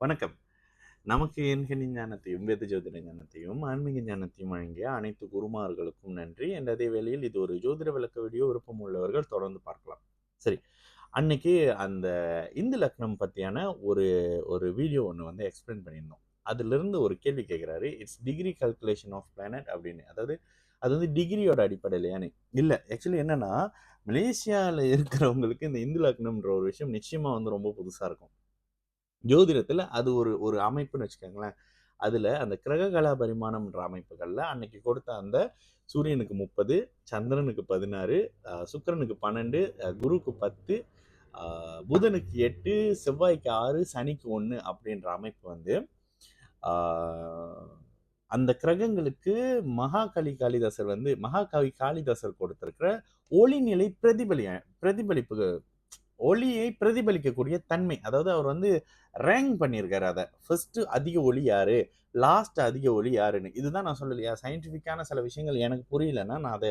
வணக்கம். நமக்கு எண்கணித ஞானத்தையும், வேத ஜோதிட ஞானத்தையும், ஆன்மீக ஞானத்தையும் வழங்கிய அனைத்து குருமார்களுக்கும் நன்றி. என்ற அதே வேளையில் இது ஒரு ஜோதிட விளக்க வீடியோ விருப்பம் உள்ளவர்கள் தொடர்ந்து பார்க்கலாம். சரி. அன்னைக்கு அந்த இந்து லக்னம் பத்தியான ஒரு ஒரு வீடியோ ஒண்ணு வந்து எக்ஸ்பிளைன் பண்ணியிருந்தோம். அதிலிருந்து ஒரு கேள்வி கேட்கிறாரு. It's degree calculation of planet அப்படின்னு. அதாவது அது வந்து டிகிரியோட அடிப்படையிலயான்னு. இல்ல. ஆக்சுவலி என்னன்னா, மலேசியால இருக்கிறவங்களுக்கு இந்த இந்து லக்னம்ன்ற ஒரு விஷயம் நிச்சயமா வந்து ரொம்ப புதுசா இருக்கும். ஜோதிடத்துல அது ஒரு ஒரு அமைப்புன்னு வச்சுக்கோங்களேன். அதுல அந்த கிரககலா பரிமாணம்ன்ற அமைப்புகள்ல அன்னைக்கு கொடுத்த அந்த சூரியனுக்கு 30, சந்திரனுக்கு 16, சுக்கிரனுக்கு 12, குருவுக்கு 10, புதனுக்கு 8, செவ்வாய்க்கு 6, சனிக்கு 1 அப்படின்ற அமைப்பு வந்து அந்த கிரகங்களுக்கு மகாகவி காளிதாசர் கொடுத்திருக்கிற ஒளிநிலை பிரதிபலிப்பு ஒளியை பிரதிபலிக்கக்கூடிய தன்மை. அதாவது அவர் வந்து ரேங்க் பண்ணியிருக்காரு அதை. ஃபர்ஸ்ட் அதிக ஒளி யாரு, லாஸ்ட் அதிக ஒளி யாருன்னு. இதுதான் நான் சொல்லலையா, சயின்டிஃபிக்கான சில விஷயங்கள் எனக்கு புரியலன்னா நான் அதை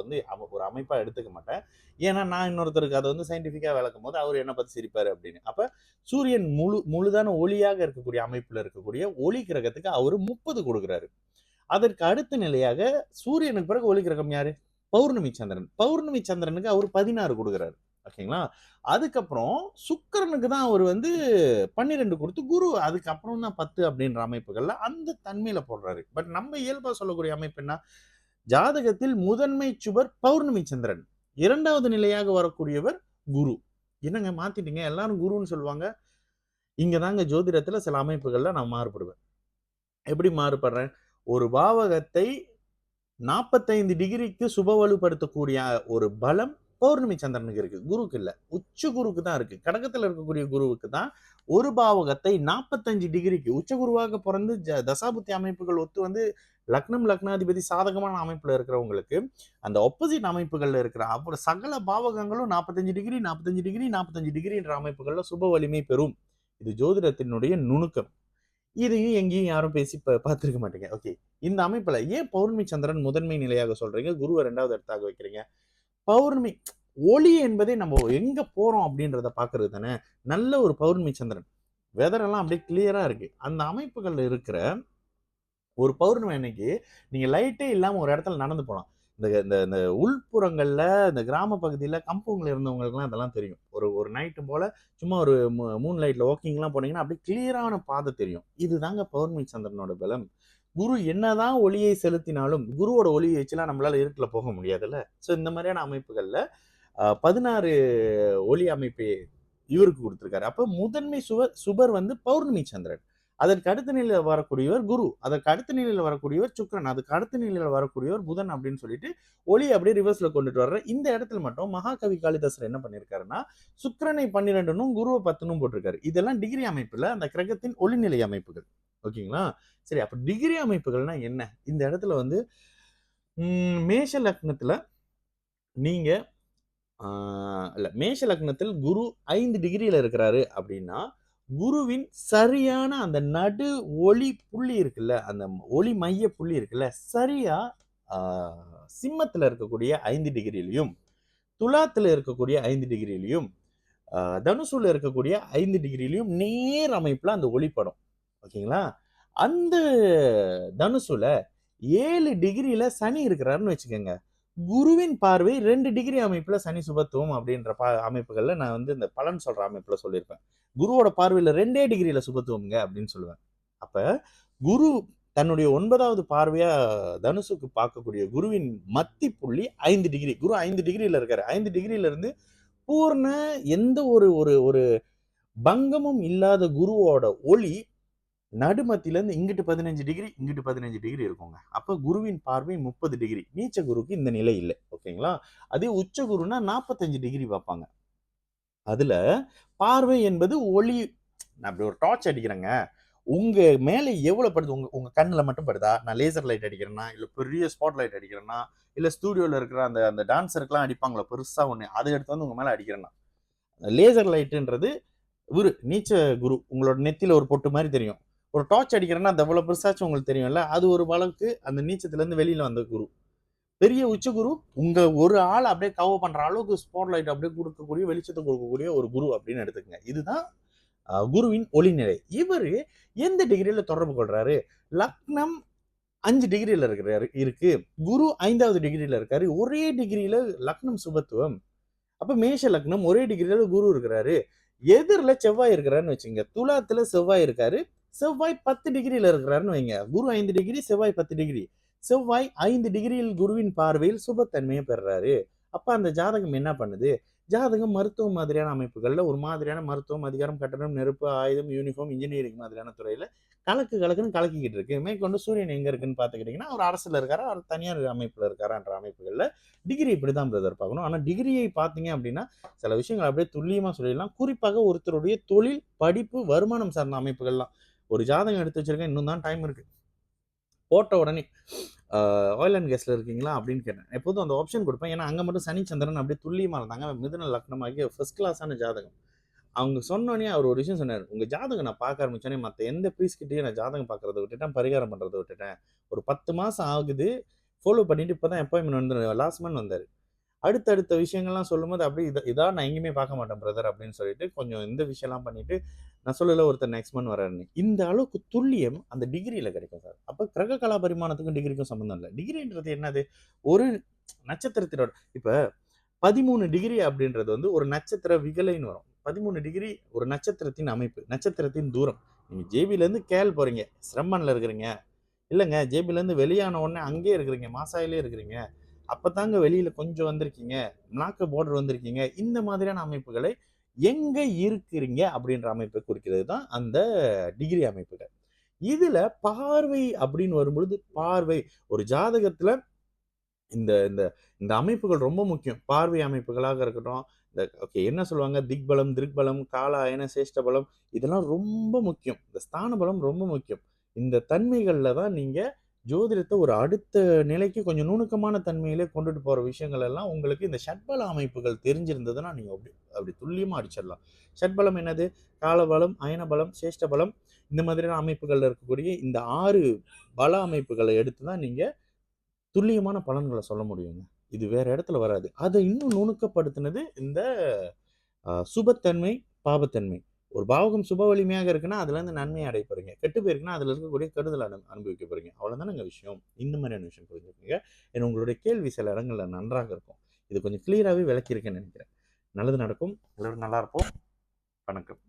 வந்து ஒரு அமைப்பா எடுத்துக்க மாட்டேன். ஏன்னா நான் இன்னொருத்தருக்கு அதை வந்து சயின்டிஃபிக்கா விளக்கும் போது அவர் என்ன பத்தி சிரிப்பாரு அப்படின்னு. அப்ப சூரியன் முழுதான ஒளியாக இருக்கக்கூடிய அமைப்புல இருக்கக்கூடிய ஒளி கிரகத்துக்கு அவரு 30 கொடுக்குறாரு. அதற்கு அடுத்த நிலையாக சூரியனுக்கு பிறகு ஒளி கிரகம் யாரு? பௌர்ணமி சந்திரன். பௌர்ணமி சந்திரனுக்கு அவர் 16 கொடுக்குறாரு. ஓகேங்களா? அதுக்கப்புறம் சுக்கிரனுக்கு தான் அவர் வந்து 12 கொடுத்து குரு அதுக்கப்புறம் தான் 10 அப்படின்ற அமைப்புகள்ல அந்த தன்மையில போடுறாரு. பட் நம்ம இயல்பா சொல்லக்கூடிய அமைப்பு என்ன? ஜாதகத்தில் முதன்மை சுபர் பௌர்ணமி சந்திரன். 2வது நிலையாக வரக்கூடியவர் குரு. என்னங்க மாத்திட்டீங்க? எல்லாரும் குருன்னு சொல்லுவாங்க. இங்க தாங்க ஜோதிடத்துல சில அமைப்புகள்ல நான் மாறுபடுவேன். எப்படி மாறுபடுறேன்? ஒரு பாவகத்தை 45 டிகிரிக்கு சுப வலுப்படுத்தக்கூடிய ஒரு பலம் பௌர்ணமி சந்திரனுக்கு இருக்கு. குருக்கு இல்ல. உச்ச குருக்கு தான் இருக்கு. கடகத்துல இருக்கக்கூடிய குருவுக்கு தான் ஒரு பாவகத்தை 45 டிகிரிக்கு உச்ச குருவாக பிறந்து தசாபுத்தி அமைப்புகள் ஒத்து வந்து லக்னாதிபதி சாதகமான அமைப்புல இருக்கிறவங்களுக்கு அந்த ஆப்போசிட் அமைப்புகள்ல இருக்கிற அப்புறம் சகல பாவகங்களும் 45 டிகிரி 45 டிகிரி 45 டிகிரின்ற அமைப்புகள்ல சுப வலிமை பெறும். இது ஜோதிடத்தினுடைய நுணுக்கம். இதையும் எங்கேயும் யாரும் பேசி பார்த்திருக்க மாட்டீங்க. ஓகே. இந்த அமைப்புல ஏன் பௌர்ணமி சந்திரன் முதன்மை நிலையாக சொல்றீங்க? குருவ 2வது இடத்தாக வைக்கிறீங்க. பௌர்ணமி ஒளி என்பதை நம்ம எங்க போறோம் அப்படின்றத பார்க்கிறது தானே. நல்ல ஒரு பௌர்ணமி சந்திரன். வெதர் எல்லாம் அப்படியே கிளியரா இருக்கு. அந்த அமைப்புகள்ல இருக்கிற ஒரு பௌர்ணமி அன்னைக்கு நீங்க லைட்டே இல்லாம ஒரு இடத்துல நடந்து போலாம். இந்த இந்த இந்த உள்புறங்கள்ல இந்த கிராம பகுதியில கம்பவுண்ட்ல இருந்தவங்களுக்குலாம் இதெல்லாம் தெரியும். ஒரு ஒரு நைட்டு போல சும்மா ஒரு மூன் லைட்ல வாக்கிங்லாம் போனீங்கன்னா அப்படியே கிளியரான பாதை தெரியும். இதுதாங்க பௌர்ணமி சந்திரனோட பலம். குரு என்னதான் ஒளியை செலுத்தினாலும் குருவோட ஒளியை வச்சுலாம் நம்மளால இருட்டுல போக முடியாதுல்ல. ஸோ இந்த மாதிரியான அமைப்புகள்ல 16 ஒளி அமைப்பை இவருக்கு கொடுத்திருக்காரு. அப்ப முதன்மை சுபர் வந்து பௌர்ணமி சந்திரன். அதற்கு அடுத்த நிலையில வரக்கூடியவர் குரு, அதற்கு அடுத்த நிலையில வரக்கூடியவர் சுக்கிரன், அதுக்கு அடுத்த நிலையில வரக்கூடியவர் புதன் அப்படின்னு சொல்லிட்டு ஒளி அப்படியே ரிவர்ஸ்ல கொண்டுட்டு வர்ற இந்த இடத்துல மட்டும் மகாகவி காளிதாசர் என்ன பண்ணிருக்காருன்னா சுக்கிரனை 12னும் குருவை 10னும் போட்டிருக்காரு. இதெல்லாம் டிகிரி அமைப்புல அந்த கிரகத்தின் ஒளிநிலை அமைப்புகள். ஓகேங்களா? சரி, அப்ப டிகிரி அமைப்புகள்னா என்ன? இந்த இடத்துல வந்து மேஷ லக்னத்துல நீங்க இல்ல மேஷ லக்னத்தில் குரு 5 டிகிரியில இருக்கிறாரு அப்படின்னா குருவின் சரியான அந்த நடு ஒளி புள்ளி இருக்குல்ல, அந்த ஒளி மைய புள்ளி இருக்குல்ல, சரியா சிம்மத்துல இருக்கக்கூடிய 5 டிகிரிலையும் துலாத்துல இருக்கக்கூடிய 5 டிகிரிலையும் தனுசுல இருக்கக்கூடிய 5 டிகிரிலையும் நேர் அமைப்புல அந்த ஒளிப்படம். ஓகேங்களா? அந்த தனுசுல 7 டிகிரியில சனி இருக்கிறாருன்னு வச்சுக்கோங்க. குருவின் பார்வை 2 டிகிரி அமைப்புல சனி சுபத்துவம் அப்படின்ற அமைப்புகள்ல நான் வந்து இந்த பலன் சொல்ற அமைப்புல சொல்லியிருப்பேன். குருவோட பார்வையில 2 டிகிரியில சுபத்துவம்ங்க அப்படின்னு சொல்லுவேன். அப்ப குரு தன்னுடைய 9வது பார்வையா தனுசுக்கு பார்க்கக்கூடிய குருவின் மத்தி புள்ளி 5 டிகிரி. குரு 5 டிகிரியில இருக்காரு. 5 டிகிரியில இருந்து பூர்ண எந்த ஒரு ஒரு ஒரு பங்கமும் இல்லாத குருவோட ஒளி நடுமத்தில இருந்து இங்கிட்டு 15 டிகிரி இங்கிட்டு 15 டிகிரி இருக்குங்க. அப்ப குருவின் பார்வை 30 டிகிரி. நீச்ச குருக்கு இந்த நிலை இல்லை. ஓகேங்களா? அதே உச்ச குருனா 45 டிகிரி பார்ப்பாங்க. அதுல பார்வை என்பது ஒளி. நான் அப்படி ஒரு டார்ச் அடிக்கிறேங்க. உங்க மேல எவ்வளவு படுது? உங்க உங்க கண்ணுல மட்டும் படுதா? நான் லேசர் லைட் அடிக்கிறேன்னா, இல்ல பெரிய ஸ்பாட் லைட் அடிக்கிறேன்னா, இல்ல ஸ்டூடியோல இருக்கிற அந்த அந்த டான்சருக்குலாம் அடிப்பாங்களா பெருசா ஒண்ணு, அதை எடுத்து வந்து உங்க மேல அடிக்கிறேன்னா. லேசர் லைட்டுன்றது நீச்ச குரு. உங்களோட நெத்தியில ஒரு பொட்டு மாதிரி தெரியும். ஒரு டார்ச் அடிக்கிறேன்னா அந்த அவ்வளவு பெருசாச்சும் உங்களுக்கு தெரியும்ல. அது ஒரு வழக்கு அந்த நீச்சத்துல இருந்து வெளியில வந்த குரு. பெரிய உச்ச குரு உங்க ஒரு ஆள் அப்படியே கவர் பண்ற அளவுக்கு ஸ்பாட் லைட் அப்படியே கொடுக்கக்கூடிய வெளிச்சத்தை கொடுக்கக்கூடிய ஒரு குரு அப்படின்னு எடுத்துக்கங்க. இதுதான் குருவின் ஒளிநிலை. இவரு எந்த டிகிரியில தொடர்பு கொள்றாரு? லக்னம் 5 டிகிரியில இருக்கு. குரு 5வது டிகிரியில இருக்காரு. ஒரே டிகிரியில லக்னம் சுபத்துவம். அப்ப மேஷ லக்னம் ஒரே டிகிரியில குரு இருக்கிறாரு. எதிர்ல செவ்வாய் இருக்கிறாருன்னு வச்சுங்க. துலாத்துல செவ்வாய் இருக்காரு. செவ்வாய் 10 டிகிரியில இருக்கிறாருன்னு வைங்க. குரு 5 டிகிரி, செவ்வாய் 10 டிகிரி. செவ்வாய் 5 டிகிரியில் குருவின் பார்வையில் சுபத்தன்மையை பெறுறாரு. அப்ப அந்த ஜாதகம் என்ன பண்ணுது? ஜாதகம் மருத்துவம் மாதிரியான அமைப்புகள்ல ஒரு மாதிரியான மருத்துவம், அதிகாரம், கட்டடம், நெருப்பு, ஆயுதம், யூனிஃபார்ம், இன்ஜினியரிங் மாதிரியான துறையில கலக்குன்னு கலக்கிக்கிட்டு இருக்கு. மேற்கொண்டு சூரியன் எங்க இருக்குன்னு பார்த்துக்கிட்டீங்கன்னா, அவர் அரசுல இருக்காரா? அவர் தனியார் அமைப்புல இருக்காரான்ற அமைப்புகள்ல டிகிரி இப்படிதான் பிரதர் பார்க்கணும். ஆனா டிகிரியை பார்த்தீங்க அப்படின்னா, சில விஷயங்கள் அப்படியே துல்லியமா சொல்லிடலாம். குறிப்பாக ஒருத்தருடைய தொழில், படிப்பு, வருமானம் சார்ந்த அமைப்புகள்லாம். ஒரு ஜாதகம் எடுத்து வச்சிருக்கேன். இன்னும் தான் டைம் இருக்கு. போட்ட உடனே ஆயில் அண்ட் கேஸ்ல இருக்கீங்களா அப்படின்னு கேட்டேன். எப்போதும் அந்த ஆப்ஷன் கொடுப்பேன். ஏன்னா அங்க மட்டும் சனி, சந்திரன் அப்படியே துல்லியமா இருந்தாங்க. மிதுன லக்னமாகிய ஃபர்ஸ்ட் கிளாஸான ஜாதகம். அவங்க சொன்னோனே அவர் ஒரு விஷயம் சொன்னாரு. உங்க ஜாதகம் நான் பார்க்க ஆரம்பிச்சோனே மத்த எந்த ப்ரீஸ்ட் கிட்டயும் நான் ஜாதகம் பார்க்கறத விட்டுட்டேன். பரிகாரம் பண்றத விட்டுட்டேன். ஒரு 10 மாசம் ஆகுது. ஃபாலோ பண்ணிட்டு இப்பதான் அப்பாயின்ட்மென்ட் வந்து லாஸ்ட் மந்த் வந்தாரு. அடுத்தடுத்த விஷயங்கள்லாம் சொல்லும்போது அப்படியே இதா நான் எங்கேயுமே பார்க்க மாட்டேன் பிரதர் அப்படின்னு சொல்லிட்டு கொஞ்சம் இந்த விஷயம்லாம் பண்ணிட்டு நான் சொல்லல ஒருத்தர் நெக்ஸ்ட் மந்த் வராருன்னு. இந்த அளவுக்கு துல்லியம் அந்த டிகிரியில கிடைக்கும் சார். அப்ப கிரக கலா பரிமாணத்துக்கும் டிகிரிக்கும் சம்மந்தம் இல்ல. டிகிரின்றது என்னது? ஒரு நட்சத்திரத்தினோட இப்ப 13 டிகிரி அப்படின்றது வந்து ஒரு நட்சத்திர விகலைன்னு வரும். 13 டிகிரி ஒரு நட்சத்திரத்தின் அமைப்பு, நட்சத்திரத்தின் தூரம். நீங்க ஜேபில இருந்து கேஎல் போறீங்க, சிரமன்ல இருக்கிறீங்க. இல்லங்க ஜேபில இருந்து வெளியான உடனே அங்கேயே இருக்கிறீங்க, மாசாயிலே இருக்கிறீங்க. அப்பதாங்க வெளியில கொஞ்சம் வந்திருக்கீங்க, நாக்கு பார்டர் வந்திருக்கீங்க. இந்த மாதிரியான அமைப்புகளை எங்க இருக்கிறீங்க அப்படின்ற அமைப்பை குறிக்கிறது தான் அந்த டிகிரி அமைப்புகள். இதுல பார்வை அப்படின்னு வரும்பொழுது பார்வை ஒரு ஜாதகத்துல இந்த இந்த இந்த அமைப்புகள் ரொம்ப முக்கியம். பார்வை அமைப்புகளாக இருக்கட்டும். இந்த ஓகே என்ன சொல்லுவாங்க? திக்பலம், திருக்பலம், கால அயன சேஷ்ட பலம் இதெல்லாம் ரொம்ப முக்கியம். இந்த ஸ்தான பலம் ரொம்ப முக்கியம். இந்த தன்மைகள்ல தான் நீங்க ஜோதிடத்த ஒரு அடுத்த நிலைக்கு கொஞ்சம் நுணுக்கமான தன்மையிலே கொண்டுட்டு போற விஷயங்கள் எல்லாம் உங்களுக்கு இந்த ஷட்பல அமைப்புகள் தெரிஞ்சிருந்ததுன்னா, நீங்க அப்படி அப்படி துல்லியமா அடிச்சிடலாம். ஷட்பலம் என்னது? காலபலம், அயன பலம், சேஷ்ட பலம் இந்த மாதிரியான அமைப்புகள்ல இருக்கக்கூடிய இந்த 6 பல அமைப்புகளை எடுத்து தான் நீங்க துல்லியமான பலன்கள சொல்ல முடியுங்க. இது வேற இடத்துல வராது. அத இன்னும் நுணுக்கப்படுத்தினது இந்த சுபத்தன்மை, பாபத்தன்மை. ஒரு பாவகம் சுப வலிமையாக இருக்குன்னா, அதுலேருந்து நன்மைய அடைய போறீங்க. கெட்டு போயிருக்குன்னா, அதுல இருக்கக்கூடிய கெடுதல அனுபவிக்க போறீங்க. அவ்வளோதானங்க விஷயம். இந்த மாதிரியான விஷயம் புரிஞ்சுக்கங்க. ஏன்னா உங்களுடைய கேள்வி சில இடங்கள்ல நன்றாக இருக்கும். இது கொஞ்சம் கிளியராவே விளக்கியிருக்கேன்னு நெனைக்கிறேன். நல்லது நடக்கும். எல்லாரும் நல்லா இருப்போம். வணக்கம்.